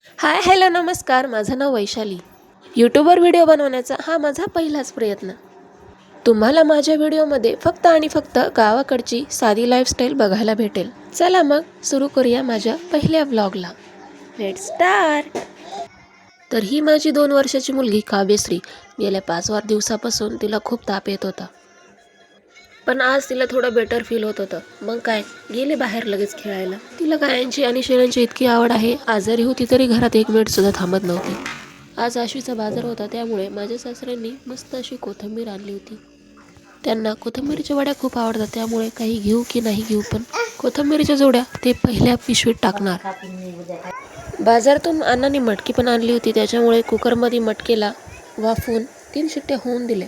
Hi hello नमस्कार, माझं नाव वैशाली. यूट्यूबवर व्हिडिओ बनवण्याचा हा माझा पहिलाच प्रयत्न. तुम्हाला माझ्या व्हिडिओमध्ये फक्त आणि फक्त गावाकडची साधी लाईफस्टाईल बघायला भेटेल. चला मग सुरू करूया माझ्या पहिल्या व्लॉगला. Let's start. तर ही माझी 2 वर्षाची मुलगी काव्यश्री. गेल्या 5 दिवसापासून तिला खूप ताप येत होता, पण आज तिला थोडं बेटर फील होत होतं. मग काय, गेले बाहेर लगेच खेळायला. तिला गायांची आणि शेळ्यांची इतकी आवड आहे. आजारी होती तरी घरात 1 मिनिट सुद्धा थांबत नव्हती. आज आश्वीचा बाजार होता, त्यामुळे माझ्या सासऱ्यांनी मस्त अशी कोथिंबीर आणली होती. त्यांना कोथिंबीरच्या वड्या खूप आवडतात, त्यामुळे काही घेऊ की नाही घेऊ, पण कोथिंबीरच्या जोड्या ते पहिल्या पिशवीत टाकणार. बाजारातून अण्णांनी मटकी पण आणली होती, त्याच्यामुळे कुकरमध्ये मटकीला वाफवून 3 शिट्ट्या होऊन दिल्या.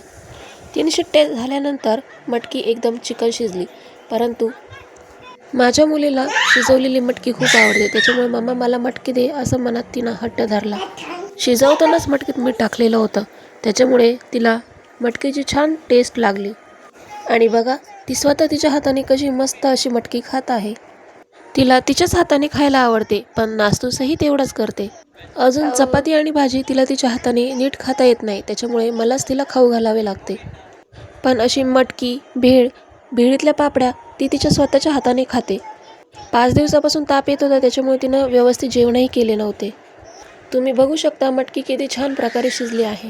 3 शिट्ट्या झाल्यानंतर मटकी एकदम चिकन शिजली. परंतु माझ्या मुलीला शिजवलेली मटकी खूप आवडते, त्याच्यामुळे मम्मा मला मटकी दे असं म्हणत तिनं हट्ट धरला. शिजवतानाच मटकीत मीठ टाकलेलं होतं, त्याच्यामुळे तिला मटकीची छान टेस्ट लागली. आणि बघा, ती स्वतः तिच्या हाताने कशी मस्त अशी मटकी खात आहे. तिला तिच्याच हाताने खायला आवडते, पण नास्तूसही तेवढंच करते. अजून चपाती आणि भाजी तिला तिच्या हाताने नीट खाता येत नाही, त्याच्यामुळे मलाच तिला खाऊ घालावे लागते. पण अशी मटकी, भेळीतल्या पापड्या ती तिच्या स्वतःच्या हाताने खाते. 5 दिवसापासून ताप येत होता, त्याच्यामुळे तिनं व्यवस्थित जेवणही केले नव्हते. तुम्ही बघू शकता मटकी किती छान प्रकारे शिजली आहे.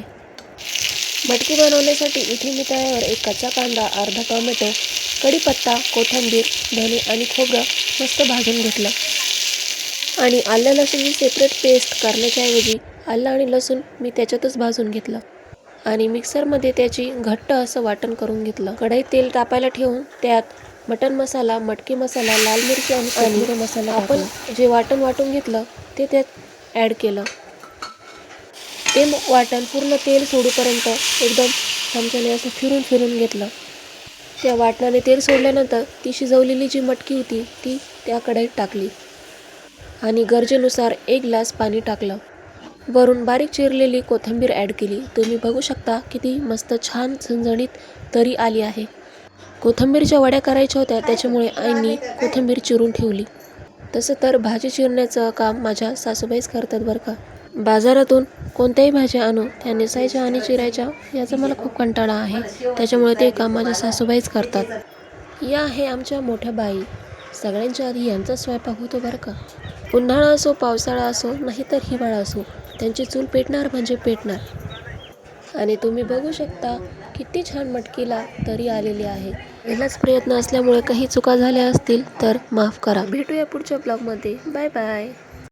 मटकी बनवण्यासाठी इथे मी तव्यावर 1 कच्चा कांदा, अर्धा टोमॅटो, कढीपत्ता, कोथिंबीर, धने आणि खोबरं मस्त भाजून घेतलं. आणि आलं लसूणची सेपरेट पेस्ट करण्याच्या ऐवजी आलं आणि लसूण मी त्याच्यातच भाजून घेतलं आणि मिक्सरमध्ये त्याची घट्ट असं वाटण करून घेतलं. कढईत तेल तापायला ठेवून त्यात मटण मसाला, मटकी मसाला, लाल मिरची आणि कोथिंबीर मसाला आपण जे वाटण वाटून घेतलं ते त्यात ॲड केलं. ते वाटण पूर्ण तेल सोडूपर्यंत एकदम चमच्याने असं फिरून घेतलं. त्या वाटणाने तेल सोडल्यानंतर ती शिजवलेली जी मटकी होती ती त्या कढईत टाकली आणि गरजेनुसार 1 ग्लास पाणी टाकलं. वरून बारीक चिरलेली कोथिंबीर ॲड केली. तुम्ही बघू शकता किती मस्त छान झणझणीत तरी आली आहे. कोथिंबीरच्या वड्या करायच्या होत्या, त्याच्यामुळे आईंनी कोथिंबीर चिरून ठेवली. तसं तर भाजी चिरण्याचं काम माझ्या सासूबाईच करतात बरं का. बाजारातून कोणत्याही भाज्या आणू, त्या नेसायच्या आणि चिरायच्या याचा मला खूप कंटाळा आहे, त्याच्यामुळे ते काम माझ्या सासूबाईच करतात. या आहे आमच्या मोठ्या बाई. सगळ्यांच्या आधी यांचा स्वयंपाक होतो बरं का. उन्हाळा असो, पावसाळा असो, नाहीतर हिवाळा असो, त्यांची चूल पेटणार म्हणजे पेटणार. आणि तुम्ही बघू शकता किती छान मटकीला तरी आलेली आहे. पहिलाच प्रयत्न असल्यामुळे काही चुका झाल्या असतील तर माफ करा. भेटूया पुढच्या ब्लॉगमध्ये. Bye bye.